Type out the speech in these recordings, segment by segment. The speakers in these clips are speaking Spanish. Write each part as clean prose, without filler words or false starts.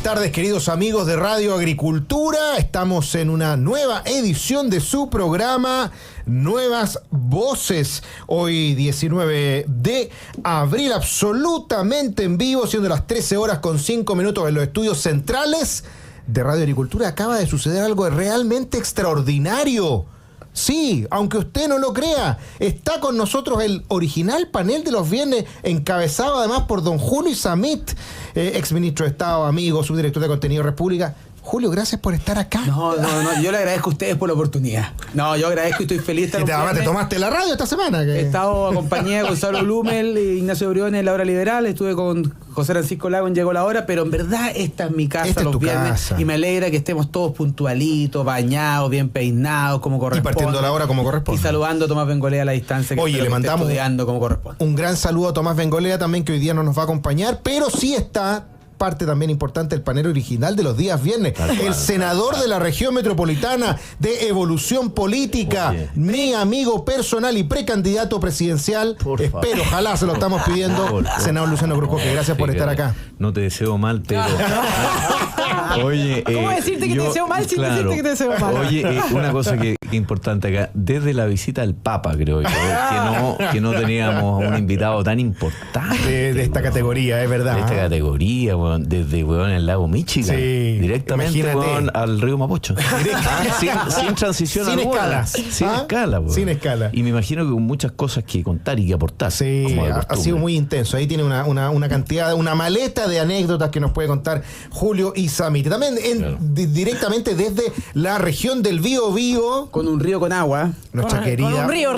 buenas tardes, queridos amigos de Radio Agricultura. Estamos en una nueva edición de su programa Nuevas Voces. Hoy 19 de abril, absolutamente en vivo, siendo las 13 horas con 5 minutos en los estudios centrales de Radio Agricultura. Acaba de suceder algo realmente extraordinario. Sí, aunque usted no lo crea, está con nosotros el original panel de los viernes, encabezado además por don Julio Izammit, exministro de Estado, amigo, subdirector de Contenido República. Julio, gracias por estar acá. No, yo le agradezco a ustedes por la oportunidad. No, yo agradezco y estoy feliz de estar. ¿Te tomaste la radio esta semana? He estado acompañado de Gonzalo Blumel, Ignacio Briones en La Hora Liberal, estuve con José Francisco Lago en Llegó la Hora, pero en verdad esta es mi casa los viernes y me alegra que estemos todos puntualitos, bañados, bien peinados, como corresponde. Y partiendo la hora como corresponde. Y saludando a Tomás Bengolea a la distancia. Que oye, le mandamos estudiando como corresponde. Un gran saludo a Tomás Bengolea también, que hoy día no nos va a acompañar, pero sí está parte también importante del panel original de los días viernes. El senador de la región metropolitana de Evolución Política, mi amigo personal y precandidato presidencial. Espero, ojalá se lo estamos pidiendo, senador Luciano Cruz, que gracias por estar acá. No te deseo mal, pero... Oye, ¿cómo decirte que te deseo mal sin decirte que te deseo mal? Oye, una cosa que es importante acá, desde la visita del Papa, creo yo, que no teníamos a un invitado tan importante. De esta categoría, es verdad. De esta categoría, weón, desde el lago Michigan, sí, directamente al río Mapocho. Sin transición sin alguna. Sin escala, weón. Sin escala. Y me imagino que con muchas cosas que contar y que aportar. Sí, ha sido muy intenso. Ahí tiene una cantidad, una maleta de anécdotas que nos puede contar Julio Izammit. También directamente desde la región del Biobío. Con un río con agua. Nuestra querida. Con un río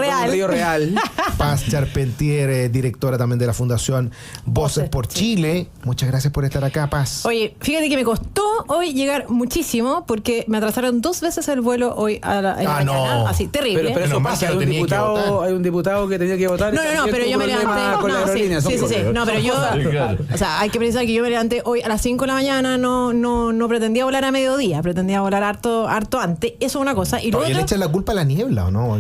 real. Paz Charpentier, directora también de la Fundación Voces por Chile. Muchas gracias por estar acá, Paz. Oye, fíjate que me costó hoy llegar muchísimo porque me atrasaron 2 veces el vuelo hoy a la mañana. No. Así, terrible. Pero eso pasa, hay un diputado que tenía que votar. No, pero yo me levanté. Con la aerolínea. Sí. No, pero yo... O sea, hay que pensar que yo me levanté hoy a las 5 de la mañana, no pretendía volar a mediodía, pretendía volar harto antes. Eso es una cosa. Y luego le echan la culpa a la niebla, ¿o no?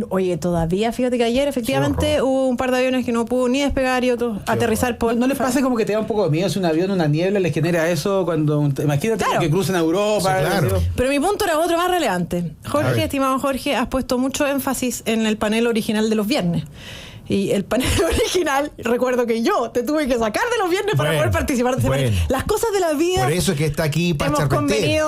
Oye, todavía, fíjate que ayer efectivamente hubo un par de aviones que no pudo ni despegar y otros aterrizar por... ¿No les pasa como que te da un poco de miedo si un avión, una niebla les genera eso cuando... Imagínate que crucen a Europa. Sí, claro. Pero mi punto era otro más relevante. Jorge, estimado Jorge, has puesto mucho énfasis en el panel original de los viernes. Y el panel original, recuerdo que yo te tuve que sacar de los viernes para poder participar de ese panel. Las cosas de la vida. Por eso es que está aquí Paz Charpentier.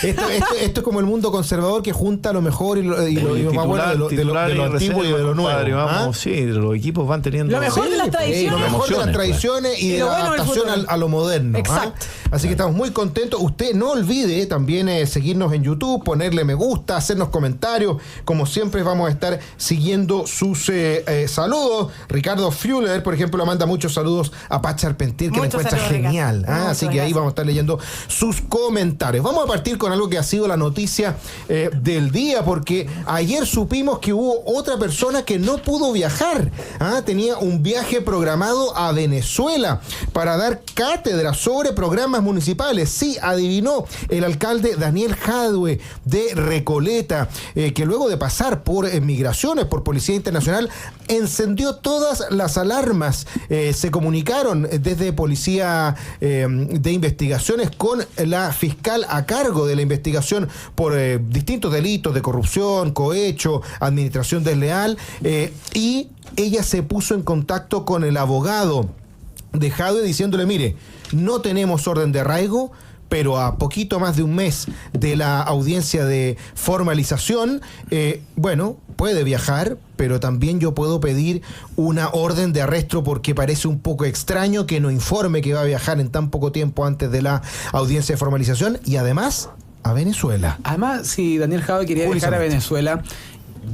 Esto es como el mundo conservador que junta lo mejor y lo más bueno de lo antiguo y de lo nuevo. Vamos, sí, los equipos van teniendo... Lo mejor de las tradiciones. Lo mejor de las tradiciones y de la adaptación a lo moderno. Exacto. Así que estamos muy contentos. Usted no olvide también seguirnos en YouTube, ponerle me gusta, hacernos comentarios. Como siempre vamos a estar siguiendo sus saludos. Ricardo Fuller, por ejemplo, le manda muchos saludos a Paz Charpentier, que la encuentra genial. Así que ahí vamos a estar leyendo sus comentarios. Vamos a partir con algo que ha sido la noticia del día, porque ayer supimos que hubo otra persona que no pudo viajar. Tenía un viaje programado a Venezuela para dar cátedra sobre programas municipales. Sí, adivinó, el alcalde Daniel Jadue de Recoleta, que luego de pasar por migraciones, por Policía Internacional, encendió todas las alarmas. Se comunicaron desde Policía de Investigaciones con la fiscal a cargo de la investigación por distintos delitos de corrupción, cohecho, administración desleal, y ella se puso en contacto con el abogado de Jadue diciéndole, mire, no tenemos orden de arraigo, pero a poquito más de un mes de la audiencia de formalización, puede viajar, pero también yo puedo pedir una orden de arresto porque parece un poco extraño que no informe que va a viajar en tan poco tiempo antes de la audiencia de formalización y además a Venezuela. Además, si Daniel Jadue quería viajar a Venezuela,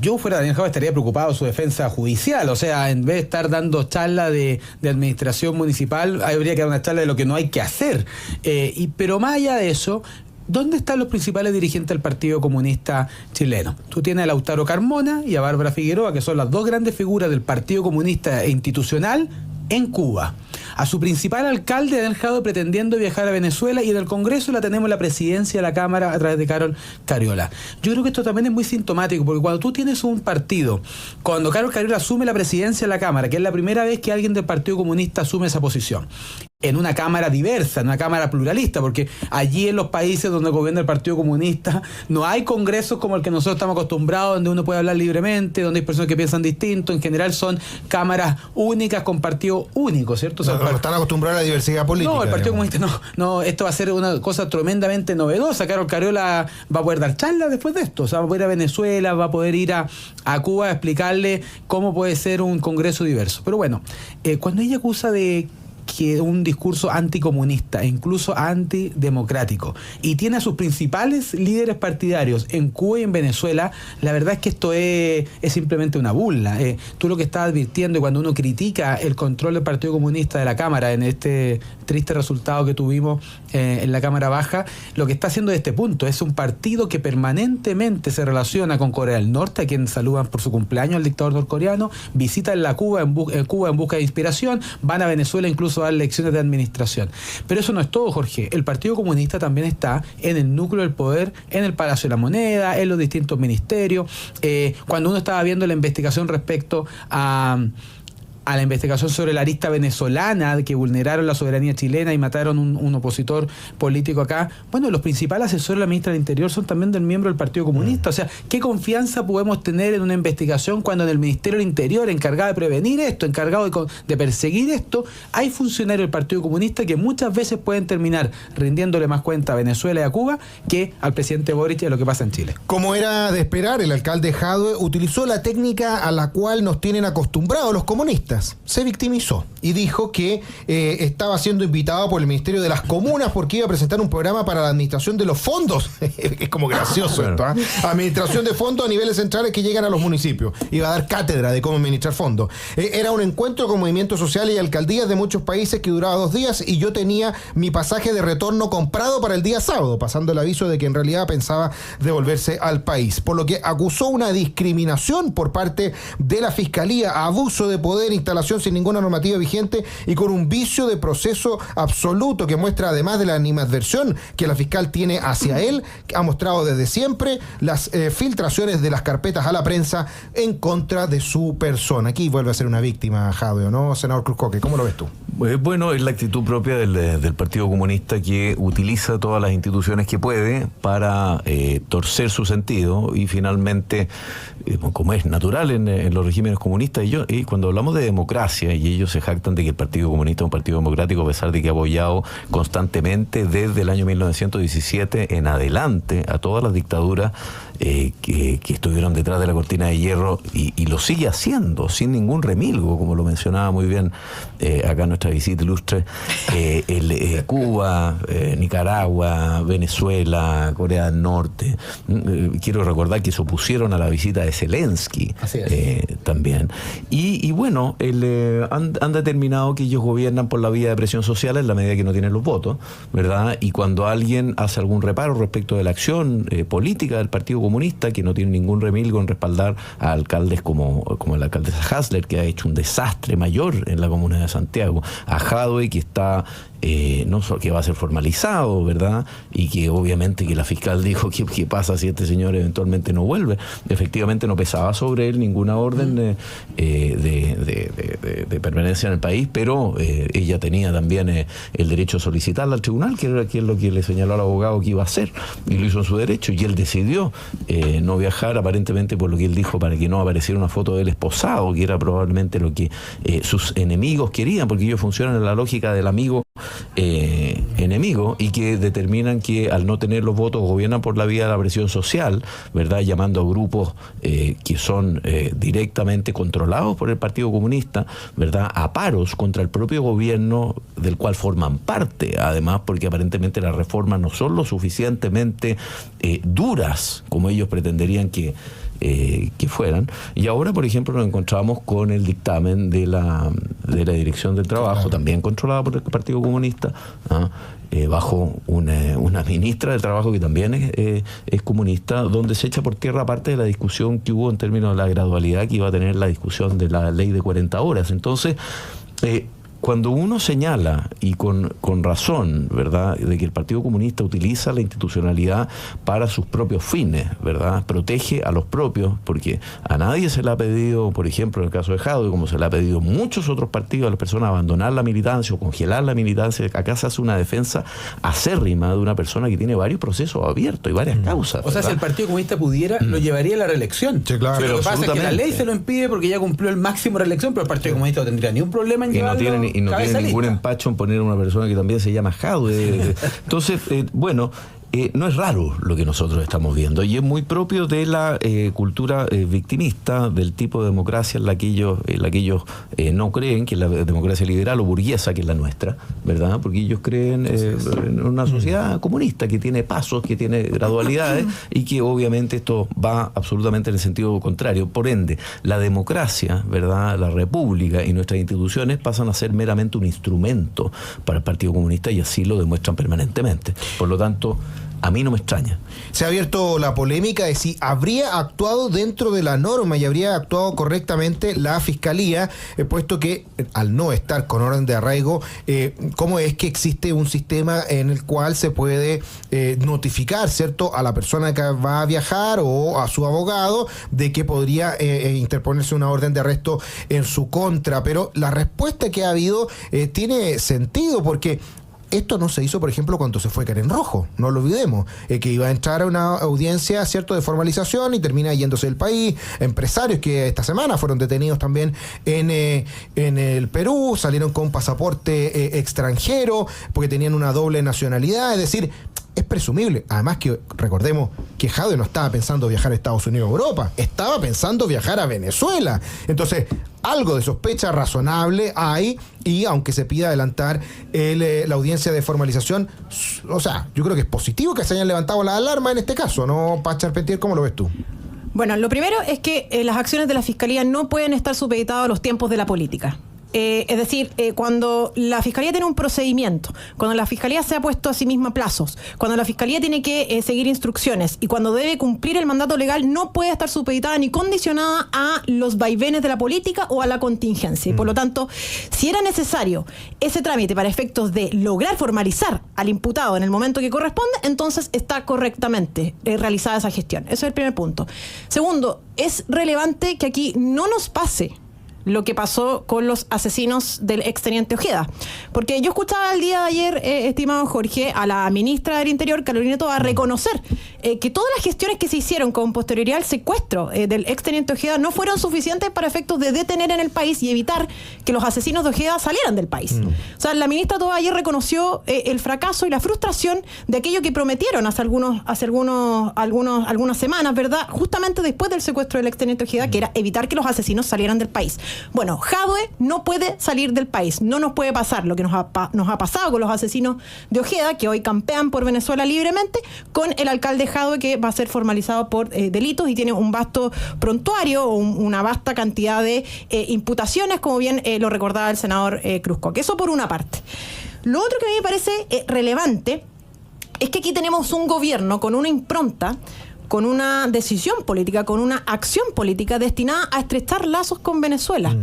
yo fuera Daniel Jadue estaría preocupado de su defensa judicial. O sea, en vez de estar dando charla de administración municipal, habría que dar una charla de lo que no hay que hacer. Pero más allá de eso, ¿dónde están los principales dirigentes del Partido Comunista Chileno? Tú tienes a Lautaro Carmona y a Bárbara Figueroa, que son las dos grandes figuras del Partido Comunista institucional en Cuba. a su principal alcalde, Daniel Jadwe, pretendiendo viajar a Venezuela, y en el Congreso la tenemos la presidencia de la Cámara a través de Carol Cariola. Yo creo que esto también es muy sintomático, porque cuando tú tienes un partido, cuando Carol Cariola asume la presidencia de la Cámara, que es la primera vez que alguien del Partido Comunista asume esa posición, en una Cámara diversa, en una Cámara pluralista, porque allí en los países donde gobierna el Partido Comunista no hay congresos como el que nosotros estamos acostumbrados, donde uno puede hablar libremente, donde hay personas que piensan distinto. En general son cámaras únicas con partido único, ¿cierto? O sea, no están acostumbrados a la diversidad política. No, el Partido Comunista no, esto va a ser una cosa tremendamente novedosa. Carol Cariola va a poder dar charlas después de esto, o sea, va a poder ir a Venezuela, va a poder ir a Cuba a explicarle cómo puede ser un congreso diverso. Pero bueno, cuando ella acusa de que un discurso anticomunista e incluso antidemocrático, y tiene a sus principales líderes partidarios en Cuba y en Venezuela, la verdad es que esto es simplemente una burla. Tú lo que estás advirtiendo, cuando uno critica el control del Partido Comunista de la Cámara en este triste resultado que tuvimos en la Cámara Baja, lo que está haciendo de este punto es un partido que permanentemente se relaciona con Corea del Norte, a quien saludan por su cumpleaños al dictador norcoreano, visitan Cuba en busca de inspiración, van a Venezuela incluso a dar lecciones de administración. Pero eso no es todo, Jorge. El Partido Comunista también está en el núcleo del poder, en el Palacio de la Moneda, en los distintos ministerios. Cuando uno estaba viendo la investigación respecto a la investigación sobre la arista venezolana, que vulneraron la soberanía chilena y mataron un opositor político acá, bueno, los principales asesores de la ministra del Interior son también del miembro del Partido Comunista. O sea, ¿qué confianza podemos tener en una investigación cuando en el Ministerio del Interior, encargado de prevenir esto, encargado de perseguir esto, hay funcionarios del Partido Comunista que muchas veces pueden terminar rindiéndole más cuenta a Venezuela y a Cuba que al presidente Boric de lo que pasa en Chile? Como era de esperar, el alcalde Jadwe utilizó la técnica a la cual nos tienen acostumbrados los comunistas. Se victimizó y dijo que estaba siendo invitado por el Ministerio de las Comunas porque iba a presentar un programa para la administración de los fondos. Es como gracioso esto, ¿eh? Administración de fondos a niveles centrales que llegan a los municipios. Iba a dar cátedra de cómo administrar fondos. Era un encuentro con movimientos sociales y alcaldías de muchos países que duraba 2 días, y yo tenía mi pasaje de retorno comprado para el día sábado, pasando el aviso de que en realidad pensaba devolverse al país. Por lo que acusó una discriminación por parte de la Fiscalía, abuso de poder, instalación sin ninguna normativa vigente y con un vicio de proceso absoluto que muestra, además de la animadversión que la fiscal tiene hacia él, ha mostrado desde siempre las filtraciones de las carpetas a la prensa en contra de su persona. Aquí vuelve a ser una víctima, Jadwe, ¿no, senador Cruzcoque? ¿Cómo lo ves tú? Bueno, es la actitud propia del Partido Comunista, que utiliza todas las instituciones que puede para torcer su sentido y finalmente, como es natural en los regímenes comunistas, y cuando hablamos de democracia, y ellos se jactan de que el Partido Comunista es un partido democrático, a pesar de que ha apoyado constantemente desde el año 1917 en adelante a todas las dictaduras que estuvieron detrás de la cortina de hierro, y lo sigue haciendo sin ningún remilgo, como lo mencionaba muy bien acá nuestra visita ilustre, Cuba, Nicaragua, Venezuela, Corea del Norte. Quiero recordar que se opusieron a la visita de Zelensky también. Y bueno, han determinado que ellos gobiernan por la vía de presión social en la medida que no tienen los votos, ¿verdad? Y cuando alguien hace algún reparo respecto de la acción política del Partido Comunista, que no tiene ningún remilgo en respaldar a alcaldes como la alcaldesa Hasler, que ha hecho un desastre mayor en la comuna de Santiago, a Jadwe, que está no solo que va a ser formalizado, ¿verdad? Y que obviamente que la fiscal dijo que qué pasa si este señor eventualmente no vuelve. Efectivamente no pesaba sobre él ninguna orden de permanencia en el país, pero ella tenía también el derecho a solicitarla al tribunal, que es lo que le señaló al abogado que iba a hacer, y lo hizo en su derecho, y él decidió no viajar, aparentemente por lo que él dijo, para que no apareciera una foto de él esposado, que era probablemente lo que sus enemigos querían, porque ellos funcionan en la lógica del amigo enemigo, y que determinan que al no tener los votos gobiernan por la vía de la presión social, ¿verdad? Llamando a grupos que son directamente controlados por el Partido Comunista, ¿verdad? A paros contra el propio gobierno del cual forman parte, además, porque aparentemente las reformas no son lo suficientemente duras como ellos pretenderían que fueran. Y ahora, por ejemplo, nos encontramos con el dictamen de la Dirección del Trabajo, también controlada por el Partido Comunista, bajo una ministra del Trabajo que también es comunista, donde se echa por tierra parte de la discusión que hubo en términos de la gradualidad que iba a tener la discusión de la ley de 40 horas. Entonces, cuando uno señala, y con razón, ¿verdad?, de que el Partido Comunista utiliza la institucionalidad para sus propios fines, ¿verdad?, protege a los propios, porque a nadie se le ha pedido, por ejemplo, en el caso de Jadwe, como se le ha pedido a muchos otros partidos, a las personas abandonar la militancia o congelar la militancia. Acá se hace una defensa acérrima de una persona que tiene varios procesos abiertos y varias causas. O sea, si el Partido Comunista pudiera, lo llevaría a la reelección. Sí, claro. Pero lo que pasa es que la ley se lo impide porque ya cumplió el máximo de reelección, pero el Partido Comunista no tendría ni un problema en llevarlo. Y no tiene ningún empacho en poner a una persona que también se llama Jadwe. Entonces, no es raro lo que nosotros estamos viendo, y es muy propio de la cultura victimista, del tipo de democracia en la que ellos no creen, que es la democracia liberal o burguesa, que es la nuestra, ¿verdad? Porque ellos creen en una sociedad comunista que tiene pasos, que tiene gradualidades, y que obviamente esto va absolutamente en el sentido contrario. Por ende, la democracia, ¿verdad?, la república y nuestras instituciones pasan a ser meramente un instrumento para el Partido Comunista, y así lo demuestran permanentemente. Por lo tanto, a mí no me extraña. Se ha abierto la polémica de si habría actuado dentro de la norma y habría actuado correctamente la Fiscalía, puesto que al no estar con orden de arraigo, ¿cómo es que existe un sistema en el cual se puede notificar, ¿cierto?, a la persona que va a viajar o a su abogado de que podría interponerse una orden de arresto en su contra? Pero la respuesta que ha habido tiene sentido, porque esto no se hizo, por ejemplo, cuando se fue Karen Rojo, no lo olvidemos, que iba a entrar a una audiencia, ¿cierto?, de formalización, y termina yéndose del país. Empresarios que esta semana fueron detenidos también en el Perú, salieron con pasaporte extranjero porque tenían una doble nacionalidad. Es decir, es presumible. Además que recordemos que Jadwe no estaba pensando viajar a Estados Unidos o Europa, estaba pensando viajar a Venezuela. Entonces, algo de sospecha razonable hay, y aunque se pida adelantar la audiencia de formalización, o sea, yo creo que es positivo que se hayan levantado la alarma en este caso, ¿no, Charpentier? ¿Cómo lo ves tú? Bueno, lo primero es que las acciones de la Fiscalía no pueden estar supeditadas a los tiempos de la política. Es decir, cuando la Fiscalía tiene un procedimiento, cuando la Fiscalía se ha puesto a sí misma plazos, cuando la Fiscalía tiene que seguir instrucciones y cuando debe cumplir el mandato legal, no puede estar supeditada ni condicionada a los vaivenes de la política o a la contingencia. Y por lo tanto, si era necesario ese trámite para efectos de lograr formalizar al imputado en el momento que corresponde, entonces está correctamente realizada esa gestión. Ese es el primer punto. Segundo, es relevante que aquí no nos pase lo que pasó con los asesinos del exteniente Ojeda. Porque yo escuchaba el día de ayer, estimado Jorge, a la ministra del Interior, Carolina Toa, reconocer que todas las gestiones que se hicieron con posterioridad al secuestro del exteniente Ojeda no fueron suficientes para efectos de detener en el país y evitar que los asesinos de Ojeda salieran del país. O sea, la ministra Toa ayer reconoció el fracaso y la frustración de aquello que prometieron hace algunas semanas, ¿verdad?, justamente después del secuestro del exteniente Ojeda, que era evitar que los asesinos salieran del país. Bueno, Jadwe no puede salir del país, no nos puede pasar lo que nos ha pasado con los asesinos de Ojeda, que hoy campean por Venezuela libremente, con el alcalde Jadwe, que va a ser formalizado por delitos y tiene un vasto prontuario o una vasta cantidad de imputaciones, como bien lo recordaba el senador Cruzco. Que eso por una parte. Lo otro que a mí me parece relevante es que aquí tenemos un gobierno con una impronta, con una decisión política, con una acción política destinada a estrechar lazos con Venezuela.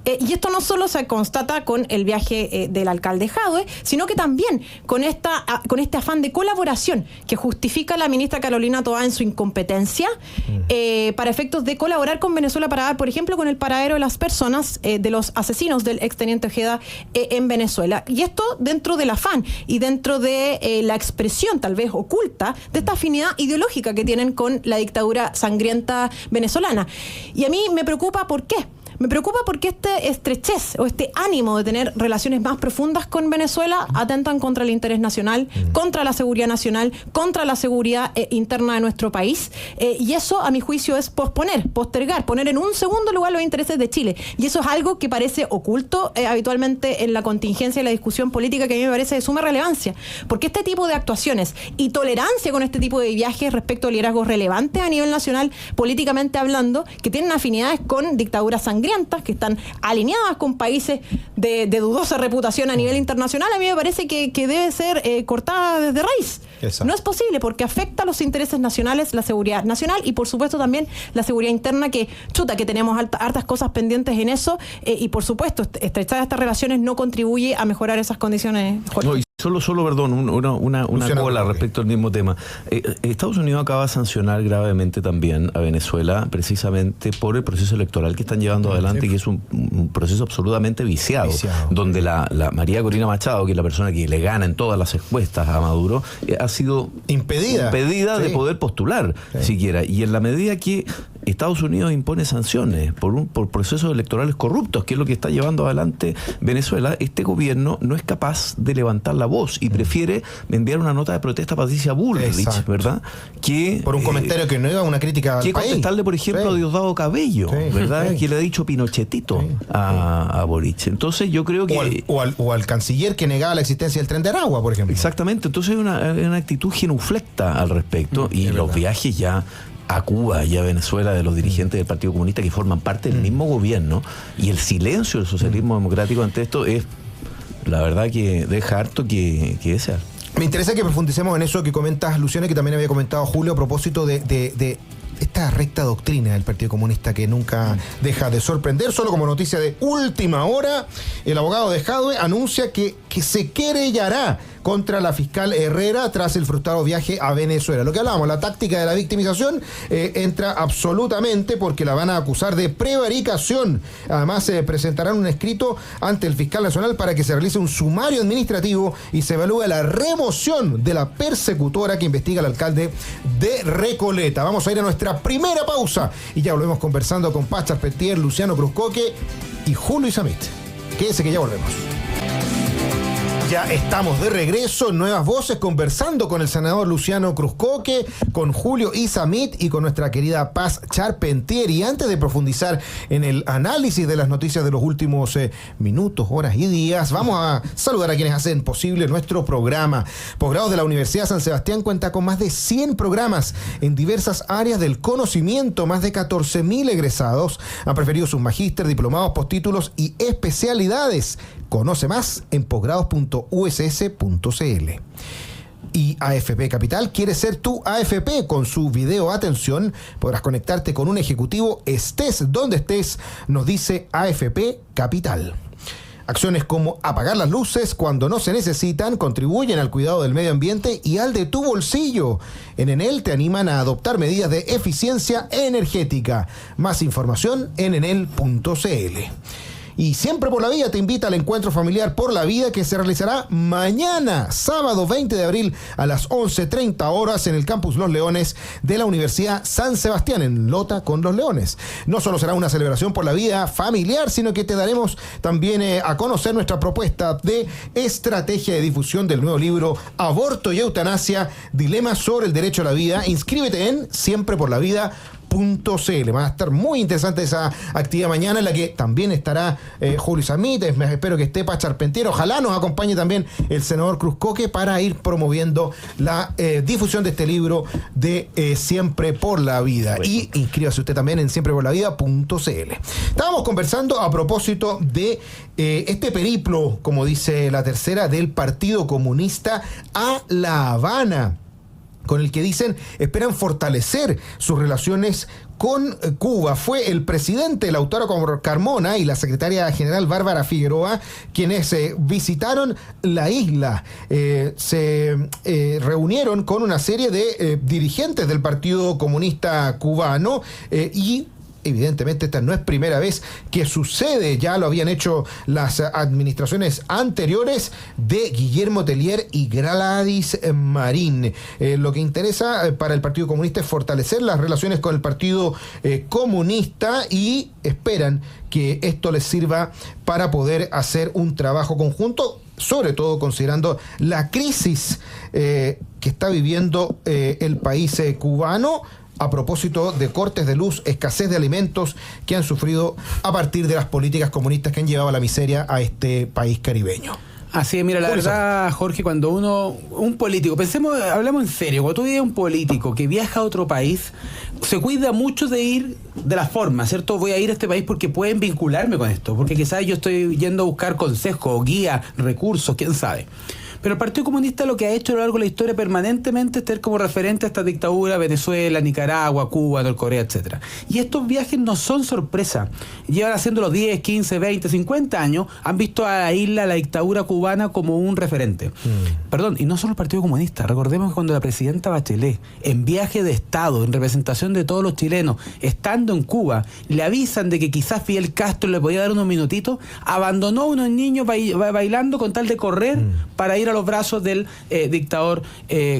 Y esto no solo se constata con el viaje del alcalde Jadwe, sino que también con este afán de colaboración que justifica la ministra Carolina Toa en su incompetencia para efectos de colaborar con Venezuela para dar, por ejemplo, con el paradero de las personas de los asesinos del exteniente Ojeda en Venezuela. Y esto dentro del afán y dentro de la expresión tal vez oculta de esta afinidad ideológica que tienen con la dictadura sangrienta venezolana. Y a mí me preocupa, ¿por qué? Me preocupa porque este estrechez o este ánimo de tener relaciones más profundas con Venezuela atentan contra el interés nacional, contra la seguridad nacional, contra la seguridad interna de nuestro país. Y eso, a mi juicio, es postergar, poner en un segundo lugar los intereses de Chile. Y eso es algo que parece oculto habitualmente en la contingencia y la discusión política, que a mí me parece de suma relevancia. Porque este tipo de actuaciones y tolerancia con este tipo de viajes respecto a liderazgos relevantes a nivel nacional, políticamente hablando, que tienen afinidades con dictaduras sangrientas, sangrientas, que están alineadas con países de dudosa reputación a nivel internacional, a mí me parece que debe ser cortada desde raíz. Exacto. No es posible porque afecta a los intereses nacionales, la seguridad nacional y por supuesto también la seguridad interna, que tenemos hartas cosas pendientes en eso, y por supuesto estrechar estas relaciones no contribuye a mejorar esas condiciones. No, y solo perdón, una cola respecto al mismo tema. Estados Unidos acaba de sancionar gravemente también a Venezuela precisamente por el proceso electoral que están llevando adelante, que es un proceso absolutamente viciado, donde la María Corina Machado, que es la persona que le gana en todas las encuestas a Maduro, ha sido impedida de poder postular siquiera. Y en la medida que Estados Unidos impone sanciones por procesos electorales corruptos, que es lo que está llevando adelante Venezuela, este gobierno no es capaz de levantar la voz y prefiere enviar una nota de protesta a Patricia Bullrich, ¿verdad? Que por un comentario que no iba a una crítica al país. Contestarle, por ejemplo, a Diosdado Cabello, ¿verdad? Que le ha dicho Pinochetito a Boric. Entonces yo creo que... O al canciller que negaba la existencia del Tren de Aragua, por ejemplo. Exactamente. Entonces hay una actitud genuflecta al respecto, y los viajes ya a Cuba y a Venezuela de los dirigentes del Partido Comunista que forman parte del mismo gobierno, y el silencio del socialismo democrático ante esto es, la verdad, que deja harto que desear. Me interesa que profundicemos en eso que comentas, Luciano, que también había comentado Julio a propósito de esta recta doctrina del Partido Comunista que nunca deja de sorprender. Solo como noticia de última hora, el abogado de Jadwe anuncia que se querellará contra la fiscal Herrera tras el frustrado viaje a Venezuela. Lo que hablábamos, la táctica de la victimización entra absolutamente, porque la van a acusar de prevaricación. Además, presentarán un escrito ante el fiscal nacional para que se realice un sumario administrativo y se evalúe la remoción de la persecutora que investiga al alcalde de Recoleta. Vamos a ir a nuestra primera pausa y ya volvemos conversando con Paz Charpentier, Luciano Cruzcoque y Julio Isamit. Quédese que ya volvemos. Ya estamos de regreso, nuevas voces, conversando con el senador Luciano Cruzcoque, con Julio Isamit y con nuestra querida Paz Charpentier. Y antes de profundizar en el análisis de las noticias de los últimos minutos, horas y días, vamos a saludar a quienes hacen posible nuestro programa. Posgrados de la Universidad San Sebastián cuenta con más de 100 programas en diversas áreas del conocimiento. Más de 14.000 egresados han preferido sus magíster, diplomados, postítulos y especialidades. Conoce más en posgrados.uss.cl. Y AFP Capital quiere ser tu AFP. Con su video atención podrás conectarte con un ejecutivo estés donde estés, nos dice AFP Capital. Acciones como apagar las luces cuando no se necesitan contribuyen al cuidado del medio ambiente y al de tu bolsillo. En Enel te animan a adoptar medidas de eficiencia energética. Más información en enel.cl. Y Siempre por la Vida te invita al encuentro familiar por la vida que se realizará mañana, sábado 20 de abril a las 11:30 horas en el Campus Los Leones de la Universidad San Sebastián, en Lota con Los Leones. No solo será una celebración por la vida familiar, sino que te daremos también a conocer nuestra propuesta de estrategia de difusión del nuevo libro Aborto y Eutanasia, Dilemas sobre el Derecho a la Vida. Inscríbete en siempreporlavida.cl. Va a estar muy interesante esa actividad mañana, en la que también estará Julio Isamit. Espero que esté Paz Charpentier. Ojalá nos acompañe también el senador Cruzcoque para ir promoviendo la difusión de este libro de Siempre por la Vida. Y inscríbase usted también en siempreporlavida.cl. Estábamos conversando a propósito de este periplo, como dice la tercera, del Partido Comunista a La Habana, con el que dicen esperan fortalecer sus relaciones con Cuba. Fue el presidente Lautaro Carmona y la secretaria general Bárbara Figueroa quienes visitaron la isla. Se reunieron con una serie de dirigentes del Partido Comunista Cubano y evidentemente esta no es primera vez que sucede, ya lo habían hecho las administraciones anteriores de Guillermo Tellier y Gladys Marín. Lo que interesa para el Partido Comunista es fortalecer las relaciones con el Partido Comunista y esperan que esto les sirva para poder hacer un trabajo conjunto, sobre todo considerando la crisis que está viviendo el país cubano, a propósito de cortes de luz, escasez de alimentos que han sufrido a partir de las políticas comunistas que han llevado a la miseria a este país caribeño. Así es, mira, la verdad, Jorge, cuando un político, hablamos en serio, cuando tú ves un político que viaja a otro país, se cuida mucho de ir de la forma, ¿cierto? Voy a ir a este país porque pueden vincularme con esto, porque quizás yo estoy yendo a buscar consejos, guía, recursos, quién sabe. Pero el Partido Comunista lo que ha hecho a lo largo de la historia permanentemente es tener como referente a esta dictadura, Venezuela, Nicaragua, Cuba, Norcorea, etcétera. Y estos viajes no son sorpresa. Llevan haciéndolo 10, 15, 20, 50 años, han visto a la isla, la dictadura cubana como un referente. Perdón, y no solo el Partido Comunista. Recordemos que cuando la presidenta Bachelet, en viaje de Estado, en representación de todos los chilenos, estando en Cuba, le avisan de que quizás Fidel Castro le podía dar unos minutitos, abandonó a unos niños bailando con tal de correr para ir a los brazos del dictador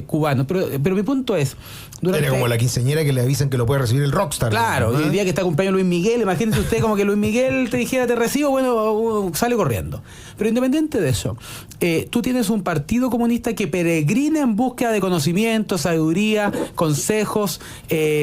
cubano. Pero mi punto es... Era como la quinceañera que le avisan que lo puede recibir el rockstar. Claro, ¿no? El día que está cumpleaños Luis Miguel, imagínese usted como que Luis Miguel te dijera te recibo, bueno, sale corriendo. Pero independiente de eso, tú tienes un partido comunista que peregrina en búsqueda de conocimiento, sabiduría, consejos,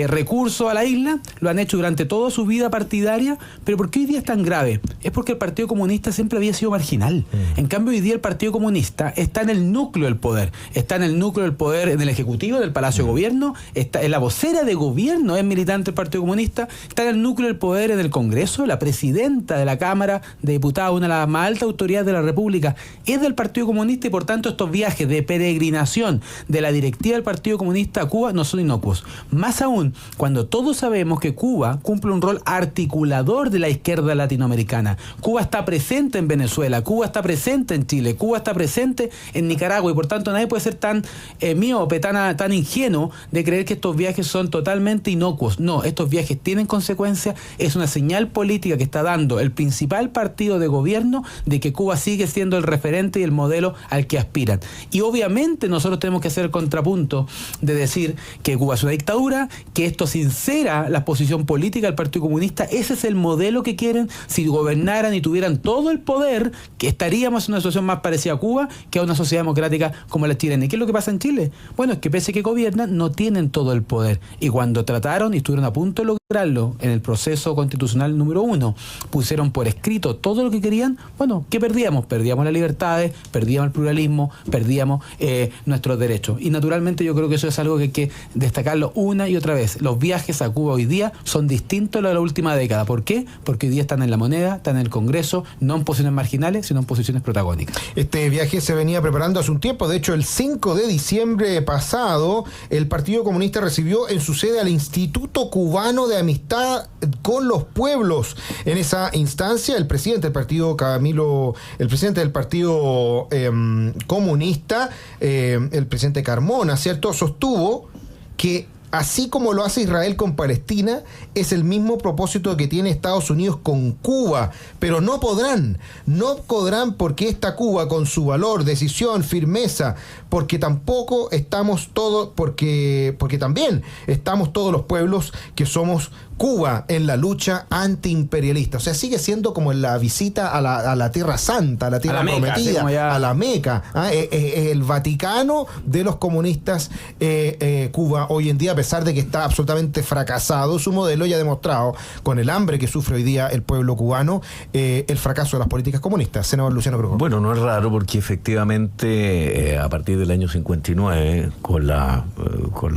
recursos a la isla. Lo han hecho durante toda su vida partidaria. Pero ¿por qué hoy día es tan grave? Es porque el Partido Comunista siempre había sido marginal. En cambio, hoy día el Partido Comunista está en el núcleo del poder. Está en el núcleo del poder en el Ejecutivo, en el Palacio de Gobierno. Está en la vocera de gobierno, es militante del Partido Comunista. Está en el núcleo del poder en el Congreso. La presidenta de la Cámara de Diputados, una de las más altas autoridades de la República, es del Partido Comunista, y por tanto estos viajes de peregrinación de la directiva del Partido Comunista a Cuba no son inocuos. Más aún, cuando todos sabemos que Cuba cumple un rol articulador de la izquierda latinoamericana. Cuba está presente en Venezuela, Cuba está presente en Chile, Cuba está presente en Nicaragua, y por tanto nadie puede ser tan miope, tan ingenuo de creer que estos viajes son totalmente inocuos. No, estos viajes tienen consecuencias. Es una señal política que está dando el principal partido de gobierno de que Cuba sigue siendo el referente y el modelo al que aspiran. Y obviamente nosotros tenemos que hacer el contrapunto de decir que Cuba es una dictadura, que esto sincera la posición política del Partido Comunista. Ese es el modelo que quieren. Si gobernaran y tuvieran todo el poder, que estaríamos en una situación más parecida a Cuba que a una sociedad democrática como la chilena. ¿Y qué es lo que pasa en Chile? Bueno, es que pese a que gobiernan, no tienen todo el poder. Y cuando trataron y estuvieron a punto de lograrlo en el proceso constitucional número 1, pusieron por escrito todo lo que querían. Bueno, ¿qué perdíamos? Perdíamos las libertades, perdíamos el pluralismo, perdíamos nuestros derechos. Y naturalmente yo creo que eso es algo que hay que destacarlo una y otra vez. Los viajes a Cuba hoy día son distintos a los de la última década. ¿Por qué? Porque hoy día están en la moneda, están en el Congreso, no en posiciones marginales, sino en posiciones protagónicas. Este viaje se venía preparando hace un tiempo. De hecho, el 5 de diciembre pasado, el Partido Comunista recibió en su sede al Instituto Cubano de Amistad con los Pueblos. En esa instancia, el presidente del partido comunista, el presidente Carmona, ¿cierto?, sostuvo que así como lo hace Israel con Palestina, es el mismo propósito que tiene Estados Unidos con Cuba, pero no podrán porque esta Cuba, con su valor, decisión, firmeza, porque tampoco estamos todos, porque también estamos todos los pueblos que somos Cuba en la lucha antiimperialista. O sea, sigue siendo como en la visita a la Tierra Santa, a la Tierra Prometida, a la Meca. El Vaticano de los comunistas, Cuba hoy en día, a pesar de que está absolutamente fracasado su modelo, ya ha demostrado con el hambre que sufre hoy día el pueblo cubano, el fracaso de las políticas comunistas. Senador Luciano Cruz. Bueno, no es raro porque efectivamente a partir del año 59, con la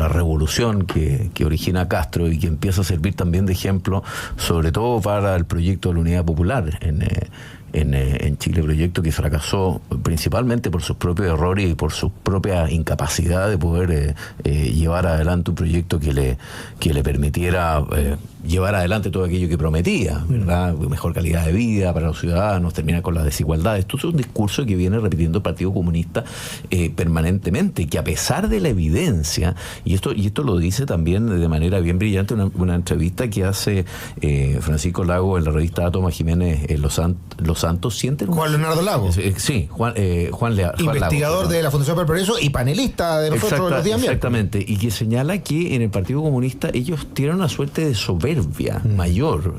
revolución que origina Castro y que empieza a servir también de ejemplo, sobre todo para el proyecto de la Unidad Popular en Chile, proyecto que fracasó principalmente por sus propios errores y por su propia incapacidad de poder llevar adelante un proyecto que le permitiera llevar adelante todo aquello que prometía, ¿verdad? Mejor calidad de vida para los ciudadanos, terminar con las desigualdades. Esto es un discurso que viene repitiendo el Partido Comunista permanentemente, que a pesar de la evidencia, y esto lo dice también de manera bien brillante una entrevista que hace Francisco Lago en la revista Tomás Jiménez Los Santos, sienten... Juan Leonardo Lago. Sí, Juan investigador Lago, de la Fundación para el Progreso y panelista de nosotros los días miércoles. Exactamente, y que señala que en el Partido Comunista ellos tienen una suerte de soberbia mayor,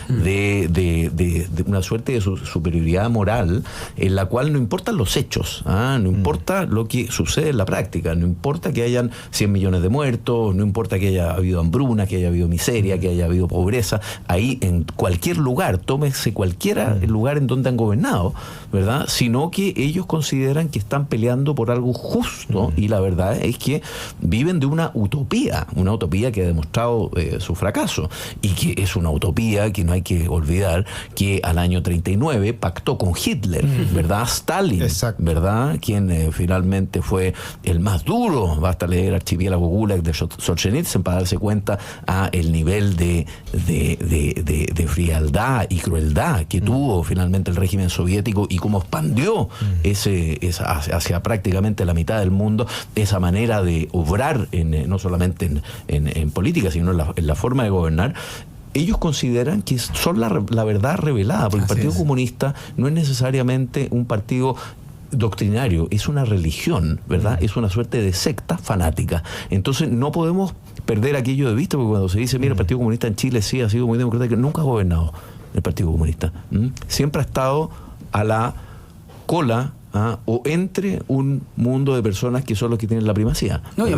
de una suerte de superioridad moral en la cual no importan los hechos, no importa lo que sucede en la práctica, no importa que hayan 100 millones de muertos, no importa que haya habido hambruna, que haya habido miseria, que haya habido pobreza. Ahí en cualquier lugar, tómese cualquier lugar en donde han gobernado, ¿verdad? Sino que ellos consideran que están peleando por algo justo, y la verdad es que viven de una utopía que ha demostrado su fracaso, y que es una utopía que no hay que olvidar que al año 39 pactó con Hitler, ¿verdad? Stalin, exacto, ¿verdad? Quien finalmente fue el más duro. Basta leer Archipiélago Gulag de Solzhenitsyn para darse cuenta a el nivel de frialdad y crueldad que tuvo finalmente el régimen soviético, y cómo expandió hacia prácticamente la mitad del mundo esa manera de obrar, no solamente en política, sino en la forma de gobernar. Ellos consideran que son la verdad revelada, porque el Partido Comunista no es necesariamente un partido doctrinario, es una religión, ¿verdad? Es una suerte de secta fanática. Entonces no podemos perder aquello de vista, porque cuando se dice, mira, el Partido Comunista en Chile sí ha sido muy democrático, nunca ha gobernado el Partido Comunista. Siempre ha estado a la cola o entre un mundo de personas que son los que tienen la primacía. No, y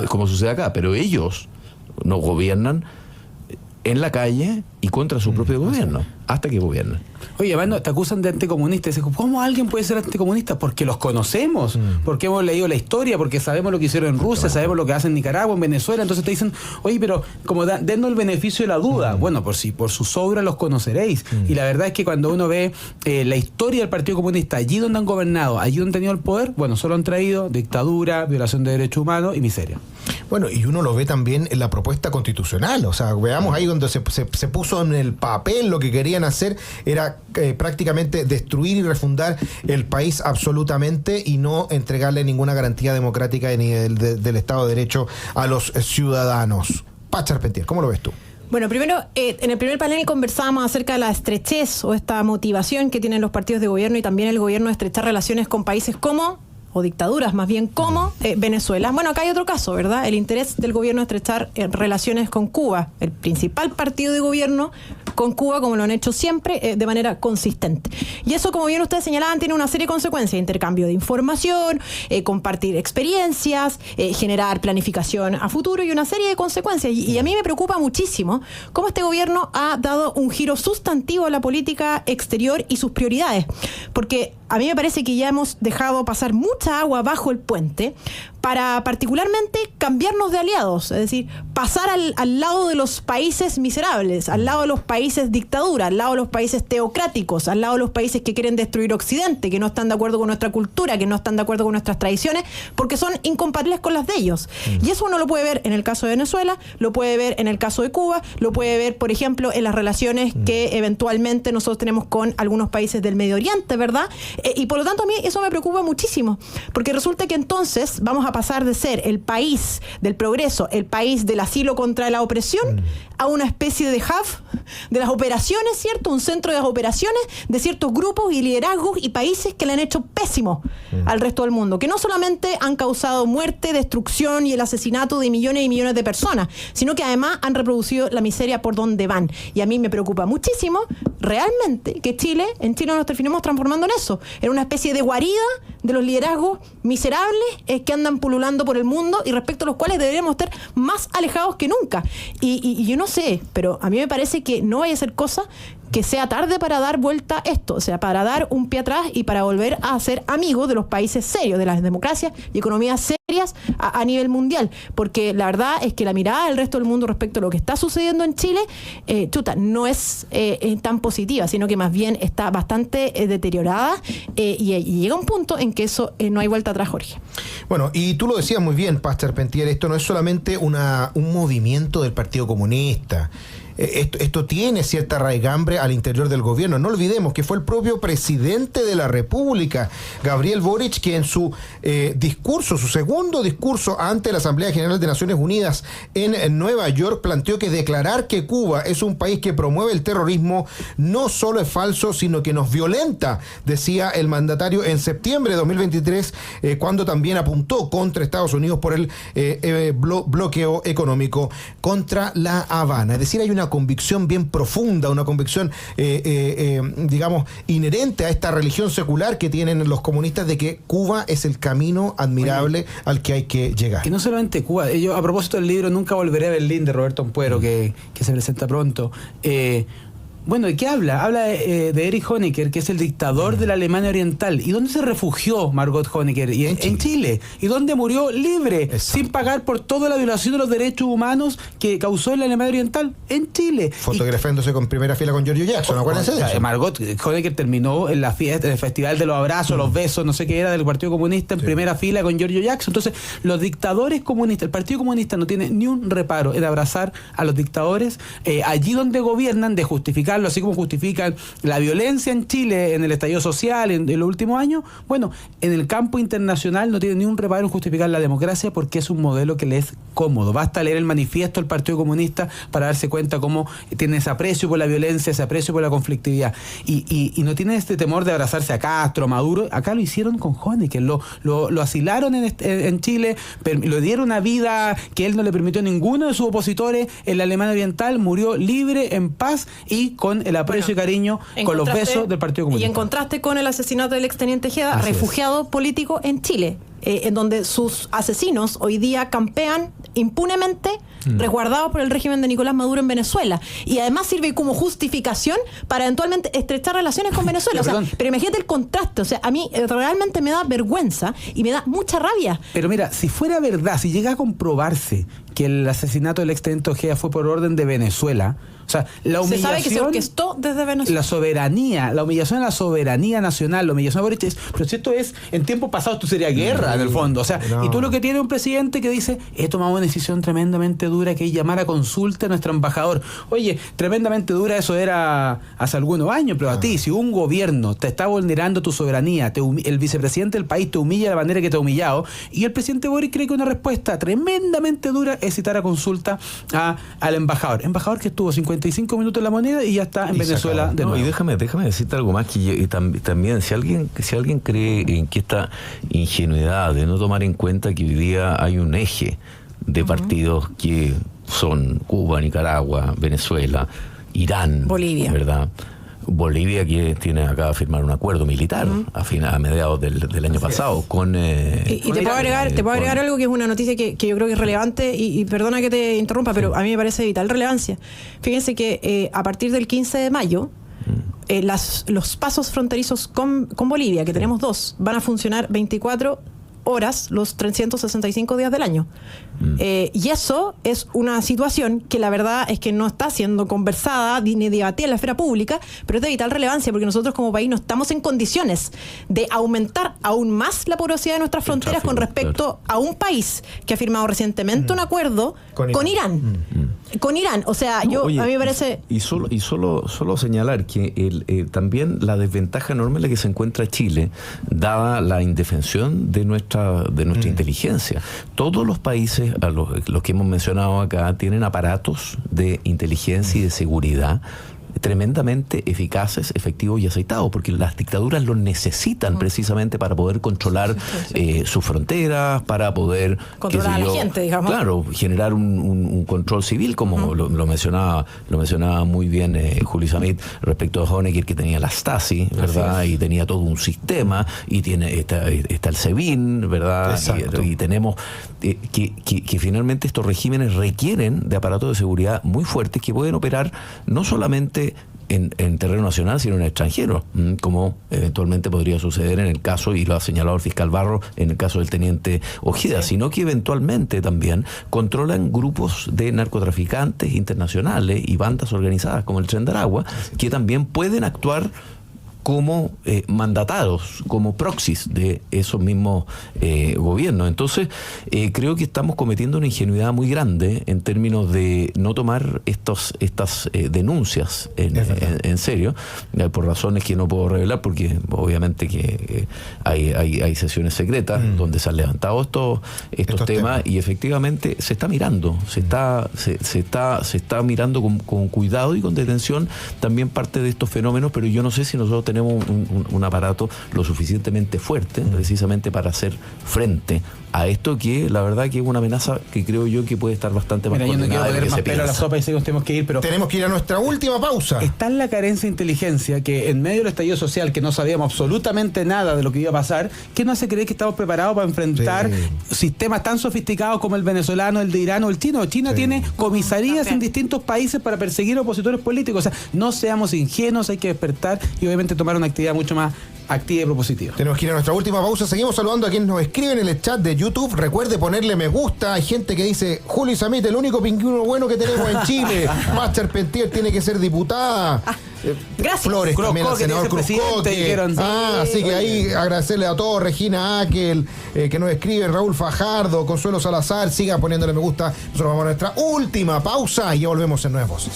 como sucede acá, pero ellos no gobiernan en la calle y contra su propio gobierno, hasta que gobiernan. Oye, además te acusan de anticomunistas. ¿Cómo alguien puede ser anticomunista? Porque los conocemos, porque hemos leído la historia, porque sabemos lo que hicieron en Rusia, sabemos lo que hacen en Nicaragua, en Venezuela. Entonces te dicen, oye, pero como dennos el beneficio de la duda. Bueno, por sus obras los conoceréis. Y la verdad es que cuando uno ve la historia del Partido Comunista, allí donde han gobernado, allí donde han tenido el poder, bueno, solo han traído dictadura, violación de derechos humanos y miseria. Bueno, y uno lo ve también en la propuesta constitucional. O sea, veamos ahí donde se puso en el papel lo que querían hacer era prácticamente destruir y refundar el país absolutamente, y no entregarle ninguna garantía democrática ni del Estado de Derecho a los ciudadanos. Pacha Arpentier, ¿cómo lo ves tú? Bueno, primero, en el primer panel conversábamos acerca de la estrechez o esta motivación que tienen los partidos de gobierno y también el gobierno de estrechar relaciones con países como, o dictaduras más bien, como Venezuela. Bueno, acá hay otro caso, ¿verdad? El interés del gobierno de estrechar relaciones con Cuba, el principal partido de gobierno con Cuba, como lo han hecho siempre, de manera consistente. Y eso, como bien ustedes señalaban, tiene una serie de consecuencias: intercambio de información, compartir experiencias, generar planificación a futuro y una serie de consecuencias. Y a mí me preocupa muchísimo cómo este gobierno ha dado un giro sustantivo a la política exterior y sus prioridades. Porque a mí me parece que ya hemos dejado pasar mucha agua bajo el puente para particularmente cambiarnos de aliados, es decir, pasar al lado de los países miserables, al lado de los países dictadura, al lado de los países teocráticos, al lado de los países que quieren destruir Occidente, que no están de acuerdo con nuestra cultura, que no están de acuerdo con nuestras tradiciones, porque son incompatibles con las de ellos. Y eso uno lo puede ver en el caso de Venezuela, lo puede ver en el caso de Cuba, lo puede ver, por ejemplo, en las relaciones que eventualmente nosotros tenemos con algunos países del Medio Oriente, ¿verdad? Y por lo tanto a mí eso me preocupa muchísimo, porque resulta que entonces vamos a pasar de ser el país del progreso, el país del asilo contra la opresión, a una especie de hub de las operaciones, ¿cierto? Un centro de las operaciones de ciertos grupos y liderazgos y países que le han hecho pésimo al resto del mundo, que no solamente han causado muerte, destrucción y el asesinato de millones y millones de personas, sino que además han reproducido la miseria por donde van. Y a mí me preocupa muchísimo realmente que en Chile nos terminemos transformando en eso, en una especie de guarida de los liderazgos miserables que andan pululando por el mundo y respecto a los cuales deberíamos estar más alejados que nunca. Y yo no sé, pero a mí me parece que no vaya a ser cosa que sea tarde para dar vuelta esto, o sea, para dar un pie atrás y para volver a ser amigos de los países serios, de las democracias y economías serias a nivel mundial, porque la verdad es que la mirada del resto del mundo respecto a lo que está sucediendo en Chile, no es tan positiva, sino que más bien está bastante deteriorada y llega un punto en que eso no hay vuelta atrás, Jorge. Bueno, y tú lo decías muy bien, Pastor Arpentier, esto no es solamente un movimiento del Partido Comunista. Esto tiene cierta raigambre al interior del gobierno. No olvidemos que fue el propio presidente de la República, Gabriel Boric, que en su su segundo discurso ante la Asamblea General de Naciones Unidas en Nueva York, planteó que declarar que Cuba es un país que promueve el terrorismo no solo es falso, sino que nos violenta, decía el mandatario en septiembre de 2023, cuando también apuntó contra Estados Unidos por el bloqueo económico contra La Habana. Es decir, hay una convicción bien profunda, una convicción, digamos, inherente a esta religión secular que tienen los comunistas de que Cuba es el camino admirable al que hay que llegar. Que no solamente Cuba, yo a propósito del libro Nunca volveré a Berlín de Roberto Ampuero, que se presenta pronto, Bueno, ¿de qué habla? Habla de Erich Honecker, que es el dictador de la Alemania Oriental. ¿Y dónde se refugió Margot Honecker? En Chile. ¿Y dónde murió libre, sin pagar por toda la violación de los derechos humanos que causó en la Alemania Oriental? En Chile. Fotografiándose con primera fila con Giorgio Jackson, acuérdense de eso. Margot Honecker terminó en la fiesta, en el festival de los abrazos, los besos, no sé qué era, del Partido Comunista, en primera fila con Giorgio Jackson. Entonces, los dictadores comunistas, el Partido Comunista no tiene ni un reparo en abrazar a los dictadores allí donde gobiernan, de justificarlo, así como justifican la violencia en Chile, en el estallido social, en los últimos años. Bueno, en el campo internacional no tiene ni un reparo en justificar la democracia porque es un modelo que le es cómodo. Basta leer el manifiesto del Partido Comunista para darse cuenta cómo tiene ese aprecio por la violencia, ese aprecio por la conflictividad. Y no tiene este temor de abrazarse a Castro, a Maduro. Acá lo hicieron con Honecker, lo asilaron en Chile, le dieron una vida que él no le permitió a ninguno de sus opositores en la Alemania Oriental, murió libre, en paz y con el aprecio y cariño, con los besos del Partido Comunista. Y en contraste con el asesinato del exteniente Ojeda, refugiado político en Chile, en donde sus asesinos hoy día campean impunemente, resguardados por el régimen de Nicolás Maduro en Venezuela. Y además sirve como justificación para eventualmente estrechar relaciones con Venezuela. Pero imagínate el contraste. O sea, a mí realmente me da vergüenza y me da mucha rabia. Pero mira, si fuera verdad, si llega a comprobarse que el asesinato del exteniente Ojeda fue por orden de Venezuela, o sea, la humillación... Se sabe que se orquestó desde Venezuela. La soberanía, la humillación a la soberanía nacional, la humillación a Boric, pero si esto es, en tiempos pasados esto sería guerra, en el fondo. O sea, y tú lo que tienes un presidente que dice, he tomado una decisión tremendamente dura, que es llamar a consulta a nuestro embajador. Oye, tremendamente dura eso era hace algunos años, pero a ti, si un gobierno te está vulnerando tu soberanía, el vicepresidente del país te humilla de la manera que te ha humillado, y el presidente Boric cree que una respuesta tremendamente dura es citar a consulta al embajador. Embajador que estuvo 55 minutos en La Moneda y ya está en Venezuela de nuevo. Y déjame decirte algo más, que también si alguien cree en que esta ingenuidad de no tomar en cuenta que hoy día hay un eje de partidos que son Cuba, Nicaragua, Venezuela, Irán, Bolivia, ¿verdad? Bolivia, que acaba de firmar un acuerdo militar a mediados del año pasado con y te puedo agregar algo que es una noticia que yo creo que es relevante y perdona que te interrumpa, pero a mí me parece de vital relevancia. Fíjense que a partir del 15 de mayo los pasos fronterizos con Bolivia, que tenemos 2, van a funcionar 24 horas los 365 días del año. Y eso es una situación que la verdad es que no está siendo conversada ni debatida en la esfera pública, pero es de vital relevancia porque nosotros como país no estamos en condiciones de aumentar aún más la porosidad de nuestras fronteras con respecto a un país que ha firmado recientemente un acuerdo con Irán. Con Irán. O sea, a mí me parece... Y solo señalar que también la desventaja enorme en la que se encuentra Chile, dada la indefensión de nuestra inteligencia. Todos los países, a los que hemos mencionado acá, tienen aparatos de inteligencia y de seguridad tremendamente eficaces, efectivos y aceitados, porque las dictaduras los necesitan precisamente para poder controlar sus fronteras, para poder controlar a la gente, digamos. Claro, generar un control civil, como lo mencionaba muy bien Julio Samit respecto a Honecker, que tenía la Stasi, ¿verdad? Y tenía todo un sistema, y está el SEBIN, ¿verdad? Y tenemos que finalmente estos regímenes requieren de aparatos de seguridad muy fuertes que pueden operar no solamente en terreno nacional, sino en el extranjero, como eventualmente podría suceder en el caso, y lo ha señalado el fiscal Barro, en el caso del teniente Ojeda, sino que eventualmente también controlan grupos de narcotraficantes internacionales y bandas organizadas como el Tren de Aragua, que también pueden actuar como mandatados, como proxies de esos mismos gobiernos. Entonces, creo que estamos cometiendo una ingenuidad muy grande en términos de no tomar estas denuncias en serio, por razones que no puedo revelar, porque obviamente que hay sesiones secretas donde se han levantado estos temas, y efectivamente se está mirando, se está mirando con cuidado y con detención también parte de estos fenómenos, pero yo no sé si nosotros tenemos tenemos un aparato lo suficientemente fuerte precisamente para hacer frente a esto, que la verdad que es una amenaza que creo yo que puede estar bastante más coordinada. Yo no quiero poner más pelo a la sopa y sé que nos tenemos que ir, pero tenemos que ir a nuestra última pausa. Está en la carencia de inteligencia que en medio del estallido social, que no sabíamos absolutamente nada de lo que iba a pasar, que no hace creer que estamos preparados para enfrentar sistemas tan sofisticados como el venezolano, el de Irán o el chino. China tiene comisarías en distintos países para perseguir opositores políticos. O sea, no seamos ingenuos, hay que despertar y obviamente tomar una actividad mucho más activa y propositiva. Tenemos que ir a nuestra última pausa. Seguimos saludando a quienes nos escriben en el chat de YouTube. Recuerde ponerle me gusta. Hay gente que dice: Julio Isamit, el único pingüino bueno que tenemos en Chile. Más Charpentier tiene que ser diputada. Gracias. Flores también, al senador Cruzcoque. Así que ahí agradecerle a todos. Regina Akel, que nos escribe, Raúl Fajardo, Consuelo Salazar. Sigan poniéndole me gusta. Nosotros vamos a nuestra última pausa y ya volvemos en Nuevas Voces.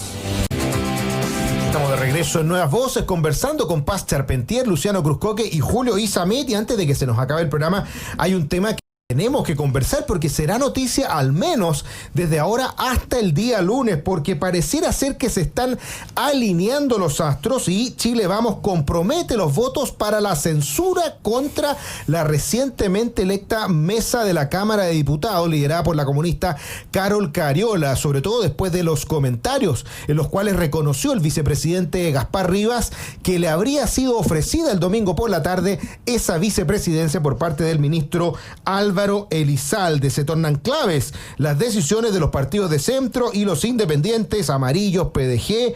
Estamos de regreso en Nuevas Voces, conversando con Paz Charpentier, Luciano Cruzcoque y Julio Isamit. Y antes de que se nos acabe el programa, hay un tema que tenemos que conversar porque será noticia al menos desde ahora hasta el día lunes, porque pareciera ser que se están alineando los astros y Chile Vamos compromete los votos para la censura contra la recientemente electa mesa de la Cámara de Diputados liderada por la comunista Carol Cariola, sobre todo después de los comentarios en los cuales reconoció el vicepresidente Gaspar Rivas que le habría sido ofrecida el domingo por la tarde esa vicepresidencia por parte del ministro Álvaro Elizalde. Se tornan claves las decisiones de los partidos de centro y los independientes, amarillos, PDG,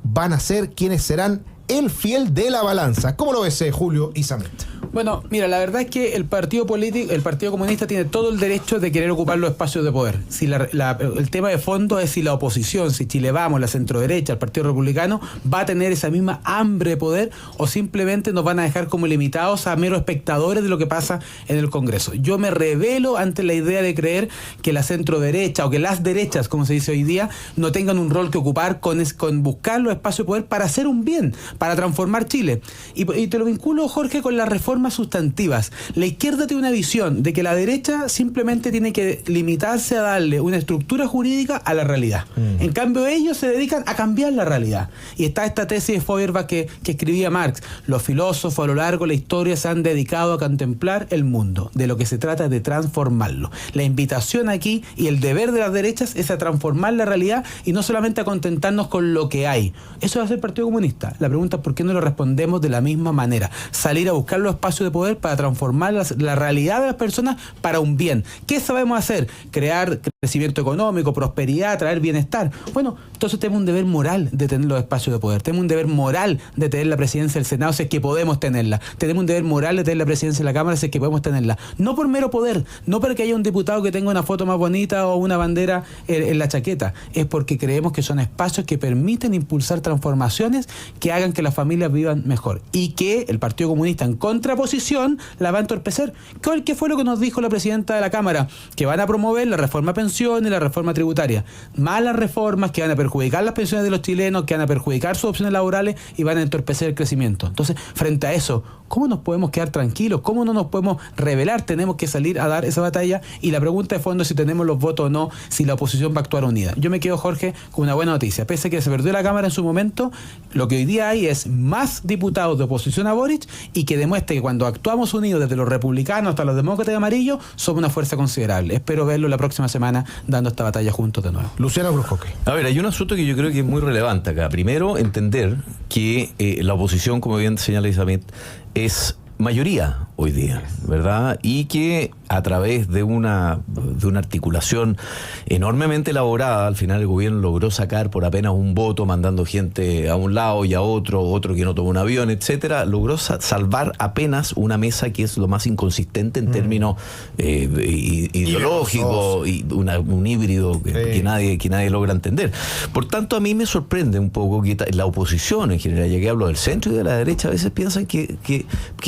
van a ser quienes serán el fiel de la balanza. ¿Cómo lo ves, Julio Isamit? Bueno, mira, la verdad es que el partido político, el Partido Comunista tiene todo el derecho de querer ocupar los espacios de poder. Si el tema de fondo es si la oposición, si Chile Vamos, la centroderecha, el Partido Republicano, va a tener esa misma hambre de poder o simplemente nos van a dejar como limitados a meros espectadores de lo que pasa en el Congreso. Yo me rebelo ante la idea de creer que la centroderecha o que las derechas, como se dice hoy día, no tengan un rol que ocupar con buscar los espacios de poder para hacer un bien, para transformar Chile. Y te lo vinculo, Jorge, con las reformas sustantivas. La izquierda tiene una visión de que la derecha simplemente tiene que limitarse a darle una estructura jurídica a la realidad. En cambio, ellos se dedican a cambiar la realidad. Y está esta tesis de Feuerbach que escribía Marx: los filósofos a lo largo de la historia se han dedicado a contemplar el mundo. De lo que se trata es de transformarlo. La invitación aquí y el deber de las derechas es a transformar la realidad y no solamente a contentarnos con lo que hay. Eso va a ser el Partido Comunista. La pregunta es por qué no lo respondemos de la misma manera. Salir a buscar los espacios de poder para transformar la realidad de las personas para un bien. ¿Qué sabemos hacer? Crear crecimiento económico, prosperidad, traer bienestar. Bueno, entonces tenemos un deber moral de tener los espacios de poder. Tenemos un deber moral de tener la presidencia del Senado si es que podemos tenerla. Tenemos un deber moral de tener la presidencia de la Cámara si es que podemos tenerla. No por mero poder, no porque haya un diputado que tenga una foto más bonita o una bandera en la chaqueta. Es porque creemos que son espacios que permiten impulsar transformaciones que hagan que las familias vivan mejor. Y que el Partido Comunista, en contraposición, la va a entorpecer. ¿Qué fue lo que nos dijo la presidenta de la Cámara? Que van a promover la reforma pensiones y la reforma tributaria. Malas reformas que van a perjudicar las pensiones de los chilenos, que van a perjudicar sus opciones laborales y van a entorpecer el crecimiento. Entonces, frente a eso, ¿cómo nos podemos quedar tranquilos? ¿Cómo no nos podemos rebelar? Tenemos que salir a dar esa batalla y la pregunta de fondo es si tenemos los votos o no, si la oposición va a actuar unida. Yo me quedo, Jorge, con una buena noticia. Pese a que se perdió la Cámara en su momento, lo que hoy día hay es más diputados de oposición a Boric y que demuestre que cuando actuamos unidos desde los republicanos hasta los demócratas y amarillos, somos una fuerza considerable. Espero verlo la próxima semana dando esta batalla juntos de nuevo. Luciano Cruzcoque. A ver, hay un asunto que yo creo que es muy relevante acá. Primero, entender que la oposición, como bien señala Isamit, es mayoría hoy día, ¿verdad? Y que a través de una articulación enormemente elaborada, al final el gobierno logró sacar por apenas un voto, mandando gente a un lado y a otro que no tomó un avión, etcétera, logró salvar apenas una mesa que es lo más inconsistente en términos ideológicos y un híbrido que nadie logra entender. Por tanto, a mí me sorprende un poco que la oposición en general, ya que hablo del centro y de la derecha, a veces piensan que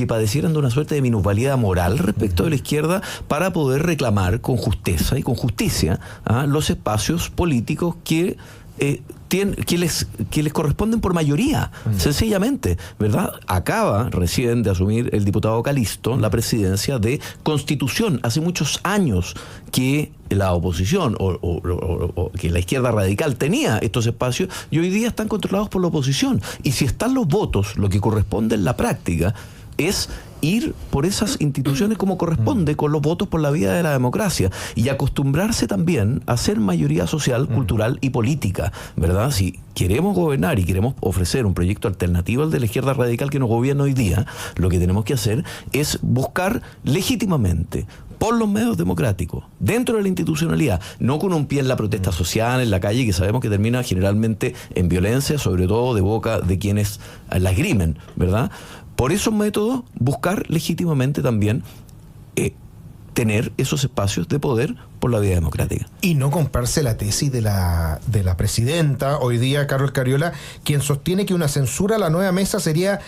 padecieran de una suerte de minusvalía moral respecto de la izquierda para poder reclamar con justeza y con justicia los espacios políticos que que les corresponden por mayoría, sencillamente, ¿verdad? Acaba recién de asumir el diputado Calisto la presidencia de Constitución. Hace muchos años que la oposición o que la izquierda radical tenía estos espacios y hoy día están controlados por la oposición. Y si están los votos, lo que corresponde en la práctica es ir por esas instituciones como corresponde, con los votos por la vía de la democracia, y acostumbrarse también a ser mayoría social, cultural y política, ¿verdad? Si queremos gobernar y queremos ofrecer un proyecto alternativo al de la izquierda radical que nos gobierna hoy día, lo que tenemos que hacer es buscar legítimamente, por los medios democráticos, dentro de la institucionalidad, no con un pie en la protesta social, en la calle, que sabemos que termina generalmente en violencia, sobre todo de boca de quienes la esgrimen, ¿verdad? Por esos métodos, buscar legítimamente también tener esos espacios de poder por la vía democrática. Y no comprarse la tesis de la presidenta, hoy día Carol Cariola, quien sostiene que una censura a la nueva mesa sería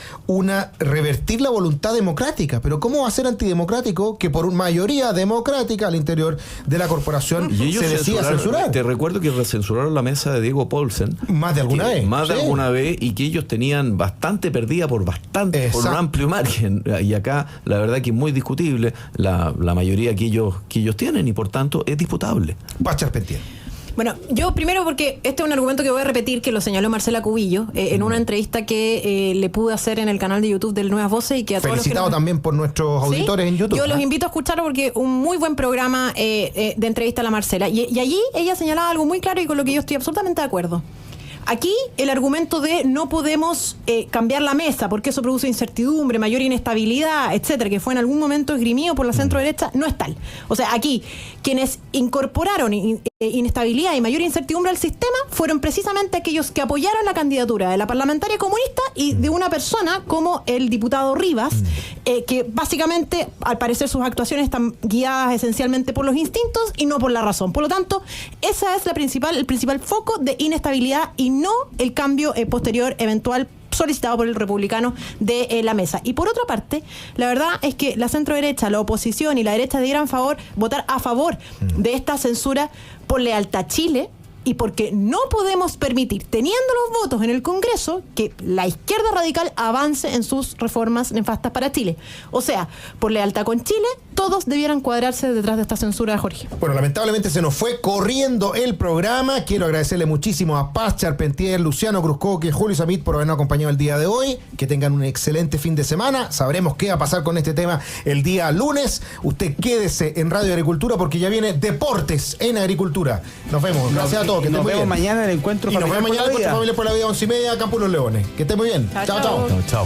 revertir la voluntad democrática. Pero ¿cómo va a ser antidemocrático que por mayoría democrática al interior de la corporación se decida censurar? Te recuerdo que censuraron la mesa de Diego Paulsen. Más de alguna vez. Más de alguna vez, y que ellos tenían bastante perdida por un amplio margen. Y acá la verdad que es muy discutible la mayoría que ellos tienen, y por tanto es disputable. Paz Charpentier. Bueno, yo primero, porque este es un argumento que voy a repetir, que lo señaló Marcela Cubillo en una entrevista que le pude hacer en el canal de YouTube de Nuevas Voces, y que a todos felicitado también por nuestros auditores en YouTube. Yo los invito a escucharlo porque un muy buen programa de entrevista a la Marcela. Y allí ella señalaba algo muy claro y con lo que yo estoy absolutamente de acuerdo. Aquí el argumento de no podemos cambiar la mesa porque eso produce incertidumbre, mayor inestabilidad, etcétera, que fue en algún momento esgrimido por la centro derecha, no es tal. O sea, aquí quienes incorporaron inestabilidad y mayor incertidumbre al sistema fueron precisamente aquellos que apoyaron la candidatura de la parlamentaria comunista y de una persona como el diputado Rivas, que básicamente, al parecer, sus actuaciones están guiadas esencialmente por los instintos y no por la razón. Por lo tanto, esa es el principal foco de inestabilidad y no el cambio posterior eventual solicitado por el republicano de la mesa. Y por otra parte, la verdad es que la centro derecha, la oposición y la derecha debieran votar a favor de esta censura por lealtad a Chile, y porque no podemos permitir, teniendo los votos en el Congreso, que la izquierda radical avance en sus reformas nefastas para Chile. O sea, por lealtad con Chile, todos debieran cuadrarse detrás de esta censura, Jorge. Bueno, lamentablemente se nos fue corriendo el programa. Quiero agradecerle muchísimo a Paz Charpentier, Luciano Cruzcoque, Julio Samit por habernos acompañado el día de hoy. Que tengan un excelente fin de semana. Sabremos qué va a pasar con este tema el día lunes. Usted quédese en Radio Agricultura porque ya viene Deportes en Agricultura. Nos vemos. Gracias a todos. Que nos vemos mañana en el encuentro familiar. Y nos vemos mañana en el encuentro familiar por la vida 11:30, Campo Los Leones. Que esté muy bien. Chao, chao. Chao.